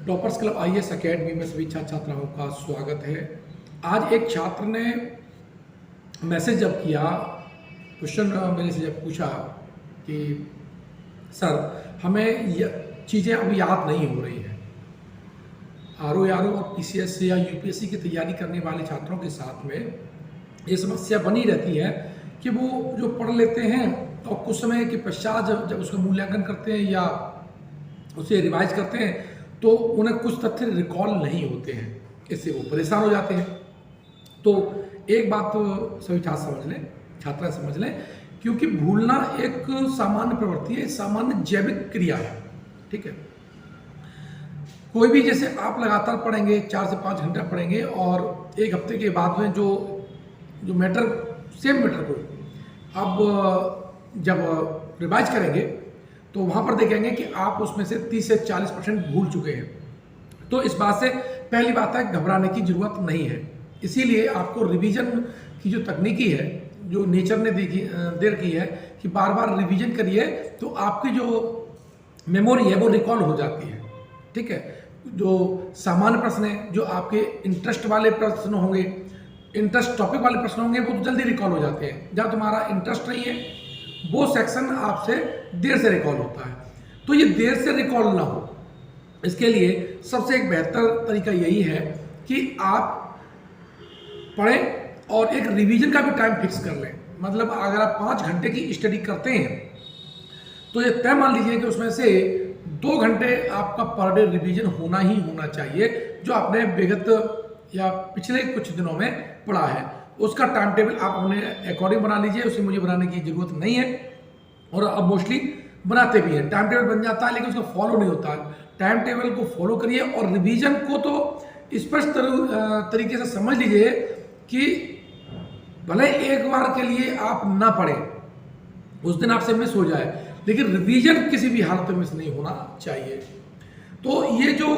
Toppers club IAS academy में सभी छात्र छात्राओं का स्वागत है। आज एक छात्र ने मैसेज जब किया, क्वेश्चन मेरे से जब पूछा कि सर हमें चीज़ें अभी याद नहीं हो रही हैं। आरओ और पीसीएस या यूपीएससी की तैयारी करने वाले छात्रों के साथ में ये समस्या बनी रहती है कि वो जो पढ़ लेते हैं और कुछ समय के पश्चात जब उसका मूल्यांकन करते हैं या उसे रिवाइज करते हैं तो उन्हें कुछ तथ्य रिकॉल नहीं होते हैं, इससे वो परेशान हो जाते हैं। तो एक बात तो सभी छात्र समझ लें, क्योंकि भूलना एक सामान्य प्रवृत्ति है, सामान्य जैविक क्रिया है। ठीक है, कोई भी जैसे आप लगातार पढ़ेंगे 4 से 5 घंटा पढ़ेंगे और एक हफ्ते के बाद में जो मैटर सेम मैटर को अब जब रिवाइज करेंगे तो वहाँ पर देखेंगे कि आप उसमें से 30 से 40% भूल चुके हैं। तो इस बात से पहली बात है, घबराने की ज़रूरत नहीं है। इसीलिए आपको रिवीजन की जो तकनीकी है, जो नेचर ने दे रखी है कि बार बार रिवीजन करिए तो आपकी जो मेमोरी है वो रिकॉल हो जाती है। ठीक है, जो सामान्य प्रश्न है, जो आपके इंटरेस्ट वाले प्रश्न होंगे, इंटरेस्ट टॉपिक वाले प्रश्न होंगे, वो तो जल्दी रिकॉल हो जाते हैं। जब तुम्हारा इंटरेस्ट नहीं है वो सेक्शन आपसे देर से रिकॉल होता है। तो ये देर से रिकॉल ना हो, इसके लिए सबसे एक बेहतर तरीका यही है कि आप पढ़ें और एक रिवीजन का भी टाइम फिक्स कर लें। मतलब अगर आप 5 घंटे की स्टडी करते हैं तो ये तय मान लीजिए कि उसमें से 2 घंटे आपका पर डे रिवीजन होना ही होना चाहिए, जो आपने विगत या पिछले कुछ दिनों में पढ़ा है। उसका टाइम टेबल आप अपने अकॉर्डिंग बना लीजिए, उसे मुझे बनाने की ज़रूरत नहीं है। और अब मोस्टली बनाते भी हैं, टाइम टेबल बन जाता है लेकिन उसको फॉलो नहीं होता है। टाइम टेबल को फॉलो करिए और रिवीजन को तो स्पष्ट तरीके से समझ लीजिए कि भले एक बार के लिए आप ना पढ़ें, उस दिन आपसे मिस हो जाए, लेकिन रिवीजन किसी भी हालत में मिस नहीं होना चाहिए। तो ये जो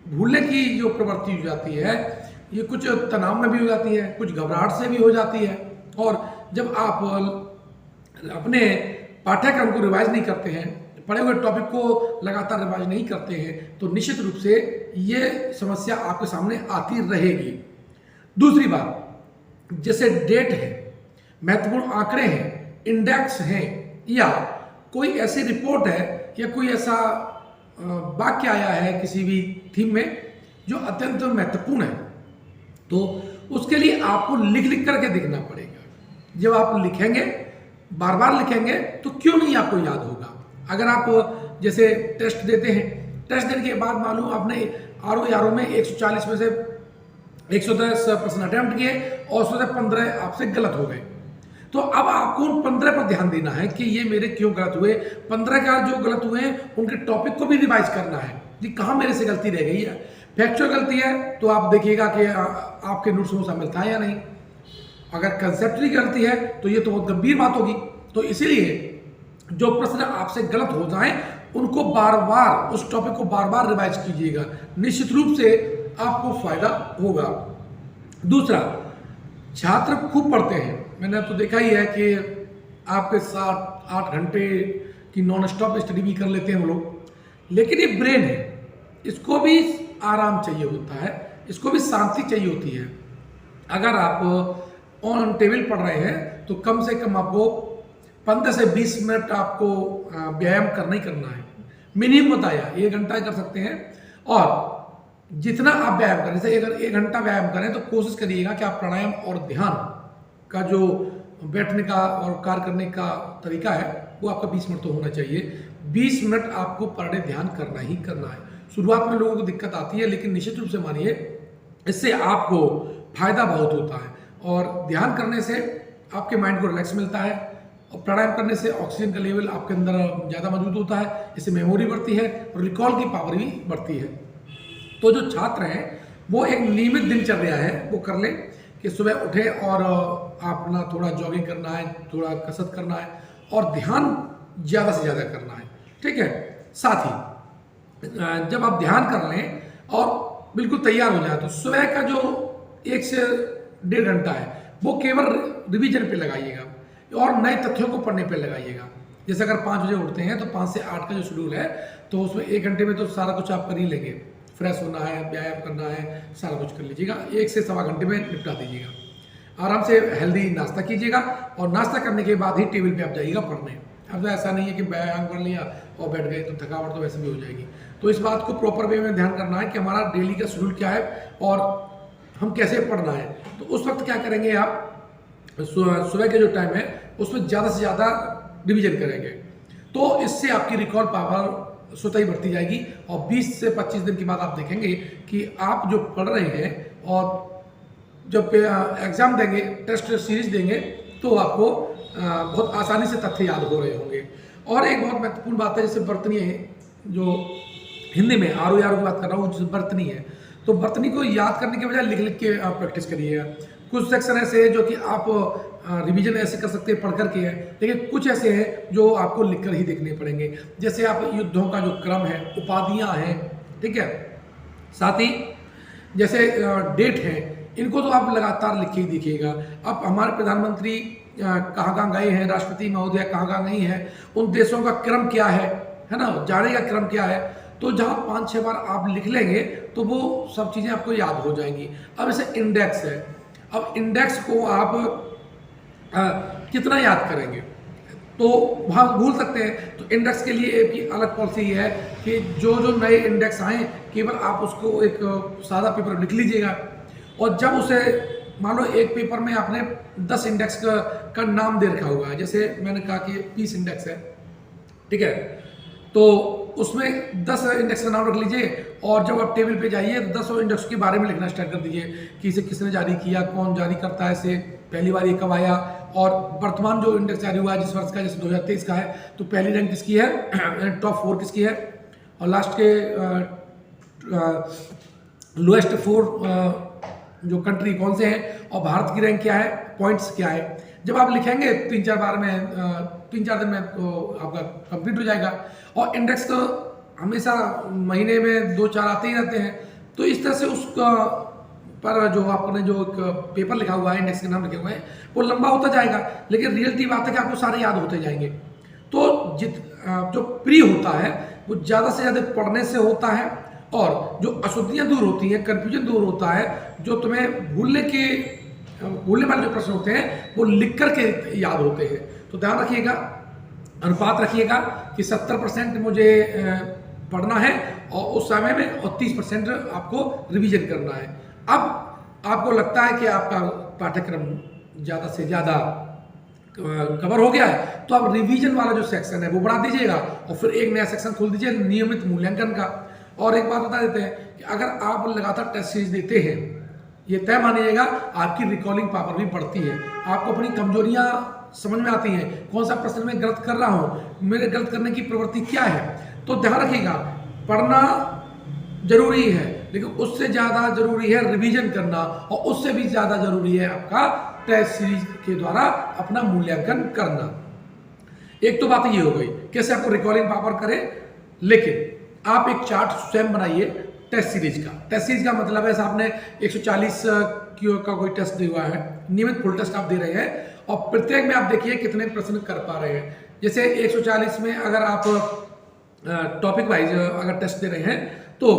भूलने की जो प्रवृत्ति हो जाती है, ये कुछ तनाव में भी हो जाती है, कुछ घबराहट से भी हो जाती है। और जब आप अपने पाठ्यक्रम को रिवाइज नहीं करते हैं, पढ़े हुए टॉपिक को लगातार रिवाइज नहीं करते हैं, तो निश्चित रूप से ये समस्या आपके सामने आती रहेगी। दूसरी बात, जैसे डेट है, महत्वपूर्ण आंकड़े हैं, इंडेक्स हैं, या कोई ऐसी रिपोर्ट है या कोई ऐसा वाक्य आया है किसी भी थीम में जो अत्यंत महत्वपूर्ण है, तो उसके लिए आपको लिख करके देखना पड़ेगा। जब आप लिखेंगे, बार बार लिखेंगे, तो क्यों नहीं आपको याद होगा। अगर आप जैसे टेस्ट देते हैं, टेस्ट देने के बाद मालूम आपने आरओ में 140 में से 110 प्रश्न अटेम्प्ट किए और उसमें से 15 आपसे गलत हो गए, तो अब आपको उन 15 पर ध्यान देना है कि ये मेरे क्यों गलत हुए। 15 का जो गलत हुए हैं उनके टॉपिक को भी रिवाइज करना है कि कहाँ मेरे से गलती रह गई है। फैक्चुअल गलती है तो आप देखिएगा कि आपके नोट्स में शामिल था या नहीं। अगर कंसेप्चुअली गलती है तो ये तो बहुत गंभीर बात होगी। तो इसीलिए जो प्रश्न आपसे गलत हो जाएं उनको बार बार, उस टॉपिक को बार बार रिवाइज कीजिएगा, निश्चित रूप से आपको फायदा होगा। दूसरा, छात्र खूब पढ़ते हैं, मैंने तो देखा ही है कि आपके 7-8 घंटे की नॉन स्टॉप स्टडी भी कर लेते हैं वो लोग, लेकिन ये ब्रेन है, इसको भी आराम चाहिए होता है, इसको भी शांति चाहिए होती है। अगर आप ऑन टेबल पढ़ रहे हैं तो कम से कम आपको 15 से 20 मिनट आपको व्यायाम करना ही करना है। मिनिमम बताया 1 घंटा कर सकते हैं, और जितना आप व्यायाम करें, जैसे अगर 1 घंटा व्यायाम करें तो कोशिश करिएगा कि आप प्राणायाम और ध्यान का जो बैठने का और कार्य करने का तरीका है वो आपका 20 मिनट तो होना चाहिए। 20 मिनट आपको पर डे ध्यान करना ही करना है। शुरुआत में लोगों को दिक्कत आती है, लेकिन निश्चित रूप से मानिए इससे आपको फायदा बहुत होता है। और ध्यान करने से आपके माइंड को रिलैक्स मिलता है, और प्राणायाम करने से ऑक्सीजन का लेवल आपके अंदर ज़्यादा मौजूद होता है, इससे मेमोरी बढ़ती है और रिकॉल की पावर भी बढ़ती है। तो जो छात्र हैं वो एक नियमित दिनचर्या है वो कर लें कि सुबह उठे और आप ना थोड़ा जॉगिंग करना है, थोड़ा कसरत करना है और ध्यान ज़्यादा से ज़्यादा करना है। ठीक है, साथ ही जब आप ध्यान कर लें और बिल्कुल तैयार हो जाए तो सुबह का जो 1 से 1.5 घंटा है वो केवल रिवीजन पे लगाइएगा और नए तथ्यों को पढ़ने पे लगाइएगा। जैसे अगर 5 बजे उठते हैं तो 5 से 8 का जो शेड्यूल है, तो उसमें 1 घंटे में तो सारा कुछ आप कर ही लेंगे। फ्रेश होना है, व्यायाम करना है, सारा कुछ कर लीजिएगा, 1 से सवा घंटे में निपटा दीजिएगा। आराम से हेल्दी नाश्ता कीजिएगा और नाश्ता करने के बाद ही टेबल पे आप जाइएगा पढ़ने। अब तो ऐसा नहीं है कि व्यायाम कर लिया और बैठ गए, तो थकावट तो वैसे भी हो जाएगी। तो इस बात को प्रॉपर वे में ध्यान करना है कि हमारा डेली का शेड्यूल क्या है और हम कैसे पढ़ना है। तो उस वक्त क्या करेंगे आप, सुबह के जो टाइम है उसमें ज़्यादा से ज़्यादा रिवीजन करेंगे, तो इससे आपकी रिकॉल पावर स्वतः ही बढ़ती जाएगी। और 20 से 25 दिन के बाद आप देखेंगे कि आप जो पढ़ रहे हैं और जब एग्ज़ाम देंगे, टेस्ट सीरीज देंगे, तो आपको बहुत आसानी से तथ्य याद हो रहे होंगे। और एक बहुत महत्वपूर्ण बात है, जैसे बर्तनी है, जो हिंदी में आरो यारो की बात कर रहा हूँ, जैसे बर्तनी है, तो बर्तनी को याद करने के बजाय लिख लिख के आप प्रैक्टिस करिए। कुछ सेक्शन ऐसे हैं जो कि आप रिवीजन ऐसे कर सकते हैं पढ़ करके है, लेकिन कुछ ऐसे हैं जो आपको लिखकर ही देखने पड़ेंगे। जैसे आप युद्धों का जो क्रम है, उपाधियां हैं, ठीक है, साथ ही जैसे डेट है, इनको तो आप लगातार लिख के ही देखिएगा। अब हमारे प्रधानमंत्री कहाँ कहाँ गए हैं, राष्ट्रपति महोदय कहाँ कहाँ गई हैं, उन देशों का क्रम क्या है ना, जाने का क्रम क्या है। तो जहाँ 5-6 बार आप लिख लेंगे तो वो सब चीज़ें आपको याद हो जाएंगी। अब जैसे इंडेक्स है, अब इंडेक्स को आप कितना याद करेंगे, तो वहाँ भूल सकते हैं। तो इंडेक्स के लिए एक अलग पॉलिसी है कि जो जो नए इंडेक्स आए, केवल आप उसको एक सादा पेपर लिख लीजिएगा, और जब उसे मान लो एक पेपर में आपने 10 इंडेक्स का नाम दे रखा हुआ है, जैसे मैंने कहा कि पीस इंडेक्स है, ठीक है, तो उसमें 10 इंडेक्स का नाम रख लीजिए, और जब आप टेबल पे जाइए तो 10 इंडेक्स के बारे में लिखना स्टार्ट कर दीजिए कि इसे किसने जारी किया, कौन जारी करता है इसे, पहली बार ये कब आया, और वर्तमान जो इंडेक्स जारी हुआ है जिस वर्ष का, जैसे 2023 का है, तो पहली रैंक किसकी है, टॉप 4 किसकी है, और लास्ट के लोएस्ट 4 जो कंट्री कौन से हैं, और भारत की रैंक क्या है, पॉइंट्स क्या है। जब आप लिखेंगे 3-4 बार में, 3-4 दिन में, तो आपका कंप्लीट हो जाएगा। और इंडेक्स तो हमेशा महीने में 2-4 आते ही रहते हैं, तो इस तरह से उसका पर जो आपने जो एक पेपर लिखा हुआ है, इंडेक्स के नाम लिखे हुए हैं, वो लंबा होता जाएगा, लेकिन रियलिटी बात है कि आपको सारे याद होते जाएंगे। तो जो प्री होता है वो ज़्यादा से ज़्यादा पढ़ने से होता है, और जो अशुद्धियाँ दूर होती हैं, कन्फ्यूजन दूर होता है, जो तुम्हें भूलने वाले जो प्रश्न होते हैं वो लिख करके याद होते हैं। तो ध्यान रखिएगा, अनुपात रखिएगा कि 70% मुझे पढ़ना है और उस समय में, और 30% आपको रिवीजन करना है। अब आपको लगता है कि आपका पाठ्यक्रम ज़्यादा से ज़्यादा कवर हो गया है, तो आप रिवीजन वाला जो सेक्शन है वो बढ़ा दीजिएगा, और फिर एक नया सेक्शन खोल दीजिए नियमित मूल्यांकन का। और एक बात बता देते हैं कि अगर आप लगातार टेस्ट सीरीज देते हैं, ये तय मानिएगा आपकी रिकॉलिंग पावर भी बढ़ती है, आपको अपनी कमजोरियां समझ में आती हैं, कौन सा प्रश्न मैं गलत कर रहा हूँ, मेरे गलत करने की प्रवृत्ति क्या है। तो ध्यान रखिएगा, पढ़ना जरूरी है, लेकिन उससे ज़्यादा जरूरी है रिवीजन करना, और उससे भी ज़्यादा जरूरी है आपका टेस्ट सीरीज के द्वारा अपना मूल्यांकन करना। एक तो बात ये हो गई कैसे आपको रिकॉलिंग पावर करें, लेकिन आप एक चार्ट स्वयं बनाइए टेस्ट सीरीज का। टेस्ट सीरीज का मतलब है आपने 140 का कोई टेस्ट दिया हुआ है, नियमित फुल टेस्ट आप दे रहे हैं, और प्रत्येक में आप देखिए कितने प्रश्न कर पा रहे हैं। जैसे 140 में अगर आप टॉपिक वाइज अगर टेस्ट दे रहे हैं, तो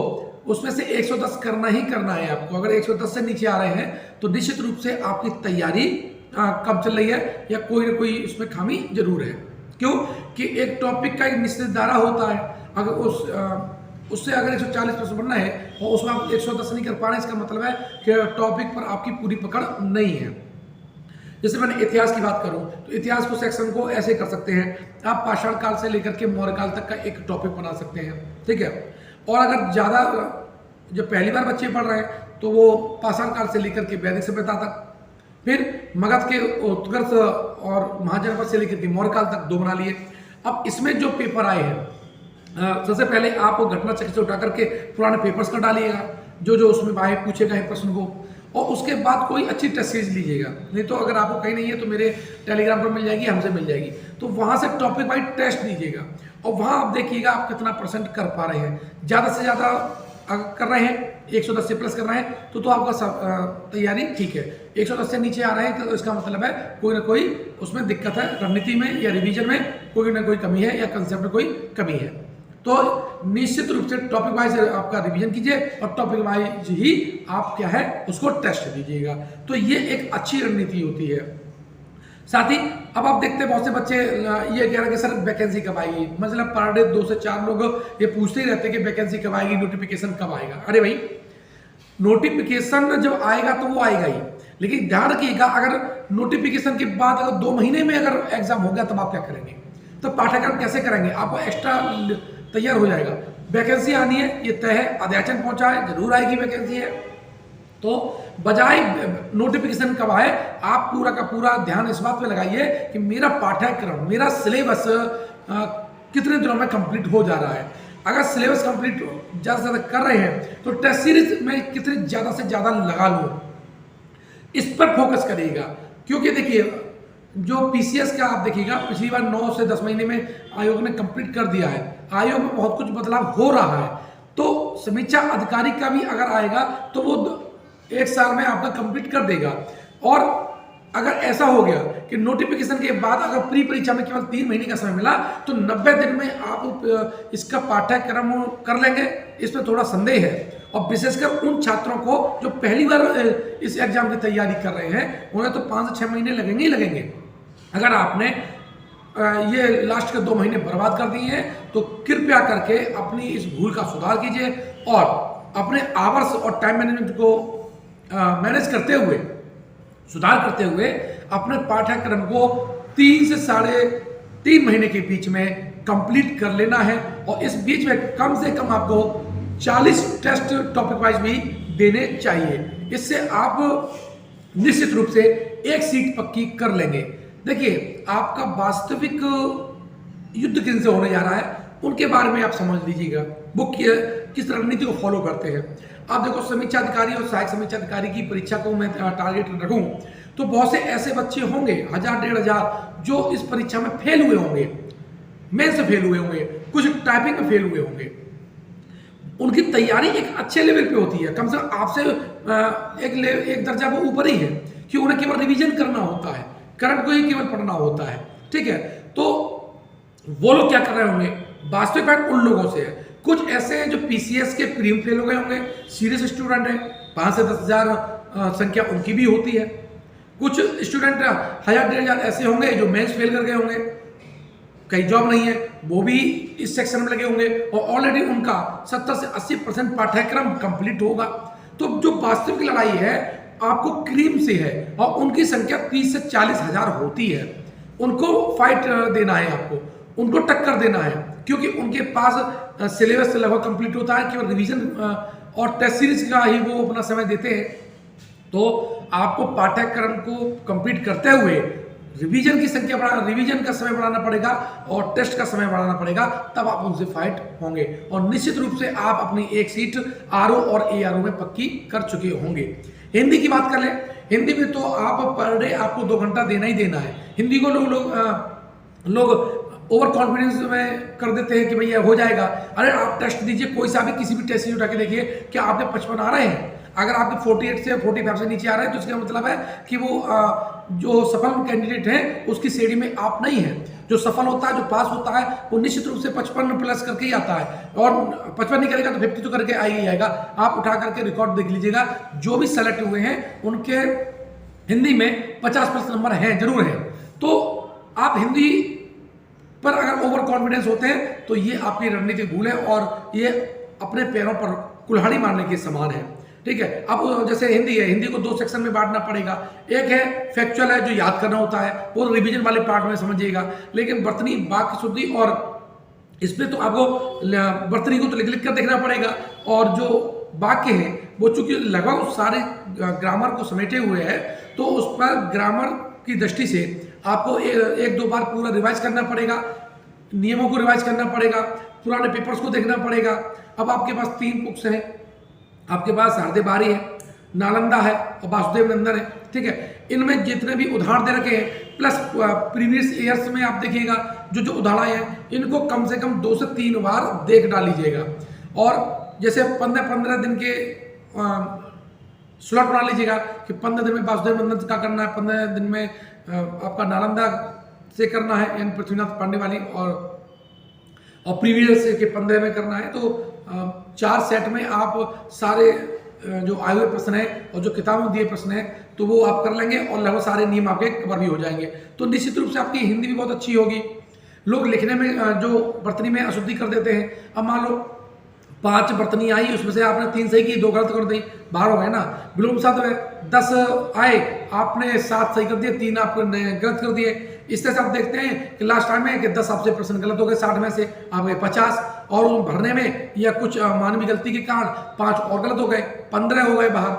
उसमें से 110 करना ही करना है आपको। अगर 110 से नीचे आ रहे हैं तो निश्चित रूप से आपकी तैयारी कम चल रही है, या कोई ना कोई उसमें खामी जरूर है। क्यों कि एक टॉपिक का एक निश्चित दायरा होता है, अगर उससे अगर 140 प्रश्न बनना है और उसमें आप 110 नहीं कर पा रहे हैं, इसका मतलब है कि टॉपिक पर आपकी पूरी पकड़ नहीं है। जैसे मैंने इतिहास की बात करूं, तो इतिहास को सेक्शन को ऐसे कर सकते हैं, आप पाषाण काल से लेकर के मौर्य काल तक का एक टॉपिक बना सकते हैं, ठीक है। और अगर ज़्यादा जब पहली बार बच्चे पढ़ रहे हैं तो वो पाषाण काल से लेकर के वैदिक सभ्यता तक, फिर मगध के उत्कर्ष और महाजनपद से लेकर के मौर्य काल तक 2 बना लिए। अब इसमें जो पेपर आए हैं, सबसे पहले आप घटना चक्र से उठा करके पुराने पेपर्स का डालिएगा, जो जो उसमें आए पूछे गए प्रश्न को, और उसके बाद कोई अच्छी टेस्ट सीरीज लीजिएगा। नहीं तो अगर आपको कहीं नहीं है तो मेरे टेलीग्राम पर मिल जाएगी, हमसे मिल जाएगी, तो वहाँ से टॉपिक वाइज टेस्ट लीजिएगा, और वहाँ आप देखिएगा आप कितना % कर पा रहे हैं। ज़्यादा से ज़्यादा अगर कर रहे हैं, 110 से प्लस कर रहे हैं तो आपका तैयारी ठीक है। 110 से नीचे आ रहे हैं तो इसका मतलब है कोई ना कोई उसमें दिक्कत है, रणनीति में या रिवीजन में कोई ना कोई कमी है या कंसेप्ट में कोई कमी है। तो निश्चित रूप से टॉपिक वाइज आपका रिवीजन कीजिए और टॉपिक वाइज ही आप क्या है उसको टेस्ट दीजिएगा। तो ये एक अच्छी रणनीति होती है। साथ ही अब आप देखते हैं बहुत से बच्चे ये कह रहे हैं कि सर वैकेंसी कब आएगी, मतलब पर डे 2 से 4 लोग ये पूछते ही रहते हैं कि वैकेंसी कब आएगी, नोटिफिकेशन कब आएगा। अरे भाई, नोटिफिकेशन जब आएगा तो वो आएगा ही, लेकिन ध्यान रखिएगा अगर नोटिफिकेशन के बाद अगर 2 महीने में अगर एग्जाम हो गया तब आप क्या करेंगे, तो पाठ्यक्रम कैसे करेंगे, आपको एक्स्ट्रा तैयार हो जाएगा। वैकेंसी आनी है ये तय है, अध्याचन पहुंचा है, जरूर आएगी वैकेंसी है। तो बजाय नोटिफिकेशन कब आए, आप पूरा का पूरा ध्यान इस बात पे लगाइए कि मेरा पाठ्यक्रम, मेरा सिलेबस कितने दिनों में कंप्लीट हो जा रहा है। अगर सिलेबस कंप्लीट ज़्यादा से ज़्यादा कर रहे हैं तो टेस्ट सीरीज में कितनी ज़्यादा से ज़्यादा लगा लूँ, इस पर फोकस करिएगा। क्योंकि देखिए जो पीसीएस का आप देखिएगा पिछली बार 9 से 10 महीने में आयोग ने कंप्लीट कर दिया है, आयोग में बहुत कुछ बदलाव हो रहा है। तो समीक्षा अधिकारी का भी अगर आएगा तो वो 1 साल में आपका कंप्लीट कर देगा। और अगर ऐसा हो गया कि नोटिफिकेशन के बाद अगर प्री परीक्षा में केवल 3 महीने का समय मिला तो 90 दिन में आप इसका पाठ्यक्रम कर लेंगे, इस पर थोड़ा संदेह है। और विशेषकर उन छात्रों को जो पहली बार इस एग्जाम की तैयारी कर रहे हैं उन्हें तो 5 से 6 महीने लगेंगे ही लगेंगे। अगर आपने ये लास्ट के 2 महीने बर्बाद कर दिए हैं तो कृपया करके अपनी इस भूल का सुधार कीजिए और अपने आवर्स और टाइम मैनेजमेंट को मैनेज करते हुए, सुधार करते हुए अपने पाठ्यक्रम को 3 से 3.5 महीने के बीच में कंप्लीट कर लेना है। और इस बीच में कम से कम आपको 40 टेस्ट टॉपिक वाइज भी देने चाहिए। इससे आप निश्चित रूप से एक सीट पक्की कर लेंगे। देखिए आपका वास्तविक युद्ध किन से होने जा रहा है उनके बारे में आप समझ लीजिएगा, वो किस रणनीति को फॉलो करते हैं। आप देखो समीक्षा अधिकारी और सहायक समीक्षा अधिकारी की परीक्षा को मैं टारगेट रखूं तो बहुत से ऐसे बच्चे होंगे 1000-1500 जो इस परीक्षा में फेल हुए होंगे, मेन से फेल हुए होंगे, कुछ टाइपिंग में फेल हुए होंगे। उनकी तैयारी एक अच्छे लेवल पे होती है, कम से कम आपसे एक दर्जा वो ऊपर ही है कि उन्हें केवल रिवीजन करना होता है, करंट को ही केवल पढ़ना होता है। ठीक है, तो वो लोग क्या कर रहे होंगे, वास्तविक बात उन लोगों से है। कुछ ऐसे हैं जो पीसीएस के प्रीम फेल हो गए होंगे, सीरियस स्टूडेंट है, 5 से 10,000 संख्या उनकी भी होती है। कुछ स्टूडेंट 1000-1500 ऐसे होंगे जो मेंस फेल कर गए होंगे, कई जॉब नहीं है, वो भी इस सेक्शन में लगे होंगे और ऑलरेडी उनका 70 से 80% पाठ्यक्रम कंप्लीट होगा। तो जो वास्तविक लड़ाई है आपको क्रीम से है और उनकी संख्या 30 से 40 हजार होती है। उनको फाइट देना है, आपको उनको टक्कर देना है, क्योंकि उनके पास सिलेबस लगभग कंप्लीट होता है, केवल रिवीजन और टेस्ट सीरीज का ही वो अपना समय देते हैं। तो आपको पाठ्यक्रम को कंप्लीट करते हुए रिवीजन की संख्या बढ़ाना, रिवीजन का समय बढ़ाना पड़ेगा और टेस्ट का समय बढ़ाना पड़ेगा, तब आप उनसे फाइट होंगे और निश्चित रूप से आप अपनी एक सीट आरओ और एआरओ में पक्की कर चुके होंगे। हिंदी की बात कर लें, हिंदी में तो आप पर डे आपको 2 घंटा देना ही देना है। हिंदी को लोग ओवर कॉन्फिडेंस में कर देते हैं कि भैया हो जाएगा। अरे आप टेस्ट दीजिए, कोई सा भी किसी भी टेस्ट उठा के देखिए, क्या आपके 55 आ रहे हैं? अगर आपके 48 से 45 से नीचे आ रहे हैं तो इसका मतलब है कि वो जो सफल कैंडिडेट है उसकी श्रेणी में आप नहीं है। जो सफल होता है, जो पास होता है, वो निश्चित रूप से 55 प्लस करके ही आता है और 55 नहीं करेगा तो 50 तो करके आ ही आएगा। आप उठा करके रिकॉर्ड देख लीजिएगा, जो भी सेलेक्ट हुए हैं उनके हिंदी में 50+ नंबर हैं, जरूर है। तो आप हिंदी पर अगर ओवर कॉन्फिडेंस होते हैं तो ये आपकी रणनीतिक भूल है और ये अपने पैरों पर कुल्हाड़ी मारने के समान है। ठीक है, अब जैसे हिंदी है, हिंदी को 2 सेक्शन में बांटना पड़ेगा। एक है फैक्चुअल है, जो याद करना होता है, वो रिवीजन वाले पार्ट में समझिएगा। लेकिन वर्तनी, वाक्य शुद्धि और इसमें तो आपको वर्तनी को तो लिख कर देखना पड़ेगा और जो वाक्य है वो चूंकि लगभग सारे ग्रामर को समेटे हुए है तो उस पर ग्रामर की दृष्टि से आपको 1-2 बार पूरा रिवाइज करना पड़ेगा, नियमों को रिवाइज करना पड़ेगा, पुराने पेपर्स को देखना पड़ेगा। अब आपके पास 3 बुक्स हैं, आपके पास हृदय बारी है, नालंदा है और वासुदेव नंदन है। ठीक है, इनमें जितने भी उदाहरण दे रखे हैं प्लस प्रीवियस ईयर्स में आप देखिएगा जो उदाहरण हैं, इनको कम से कम 2 से 3 बार देख डालीजिएगा और जैसे 15-15 दिन के स्लॉट बना लीजिएगा कि 15 दिन में वासुदेव नंदन का करना है, 15 दिन में आपका नालंदा से करना है एन पृथ्वीनाथ पांडे वाली, और प्रीवियस के 15 में करना है। तो 4 सेट में आप सारे जो आए हुए प्रश्न है और जो किताबों दिए प्रश्न है तो वो आप कर लेंगे और लगभग सारे नियम आपके कवर भी हो जाएंगे। तो निश्चित रूप से आपकी हिंदी भी बहुत अच्छी होगी। लोग लिखने में जो वर्तनी में अशुद्धि कर देते हैं, अब मान लो 5 वर्तनी आई, उसमें से आपने 3 सही की, 2 गलत कर दी, बाहर हो गए ना। बिल्कुल साथ में 10 आए, आपने 7 सही कर दिए, 3 आपने गलत कर दिए। इस तरह से आप देखते हैं कि लास्ट टाइम में कि 10 आपसे प्रश्न गलत हो गए, 60 में से आप गए 50, और भरने में या कुछ मानवीय गलती के कारण 5 और गलत हो गए, 15 हो गए बाहर।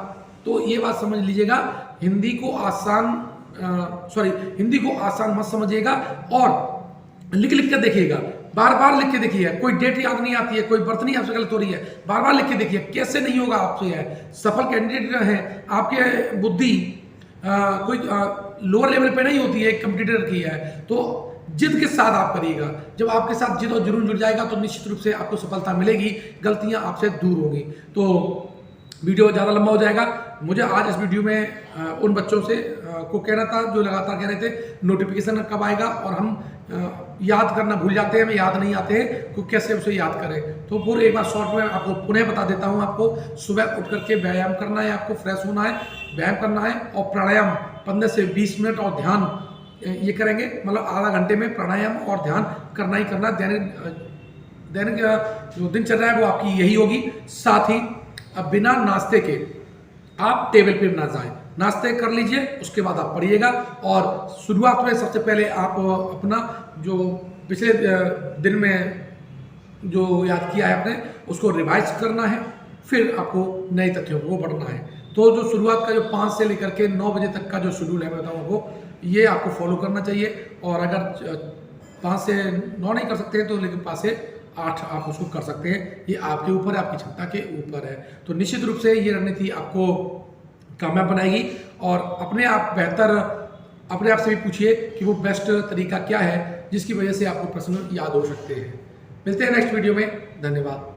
तो ये बात समझ लीजिएगा, हिंदी को आसान मत समझिएगा और लिख कर देखिएगा, बार बार लिख के देखिए। कोई डेट याद नहीं आती है, कोई वर्तनी आपसे गलत हो रही है, बार बार लिख के देखिए, कैसे नहीं होगा आपसे। है सफल कैंडिडेट हैं, आपके बुद्धि कोई लोअर लेवल पे नहीं होती है, कंप्यूटर की है। तो जिद के साथ आप करिएगा, जब आपके साथ जिद और जुनून जुड़ जाएगा तो निश्चित रूप से आपको सफलता मिलेगी, गलतियां आपसे दूर होंगी। तो वीडियो ज़्यादा लंबा हो जाएगा। मुझे आज इस वीडियो में उन बच्चों से को कहना था जो लगातार कह रहे थे नोटिफिकेशन कब आएगा, और हम याद करना भूल जाते हैं, हमें याद नहीं आते हैं तो कैसे उसे याद करें। तो पूरे एक बार शॉर्ट में आपको पुनः बता देता हूँ। आपको सुबह उठ करके व्यायाम करना है, आपको फ्रेश होना है, व्यायाम करना है और प्राणायाम 15 से 20 मिनट और ध्यान ये करेंगे, मतलब आधा घंटे में प्राणायाम और ध्यान करना ही करना। दैनिक जो दिनचर्या है वो आपकी यही होगी। साथ ही अब बिना नाश्ते के आप टेबल पे ना जाएं, नाश्ते कर लीजिए, उसके बाद आप पढ़िएगा। और शुरुआत में सबसे पहले आप अपना जो पिछले दिन में जो याद किया है आपने उसको रिवाइज करना है, फिर आपको नए तथ्यों को बढ़ना है। तो जो शुरुआत का जो 5 से लेकर के 9 बजे तक का जो शेड्यूल है मैं बताऊँ आपको, ये आपको फॉलो करना चाहिए। और अगर 5 से 9 नहीं कर सकते तो लेकिन 5 से 8 आप उसको कर सकते हैं। ये आपके ऊपर है, आपकी क्षमता के ऊपर है। तो निश्चित रूप से ये रणनीति आपको कामयाब बनाएगी। और अपने आप से भी पूछिए कि वो बेस्ट तरीका क्या है जिसकी वजह से आपको प्रश्न याद हो सकते हैं। मिलते हैं नेक्स्ट वीडियो में। धन्यवाद।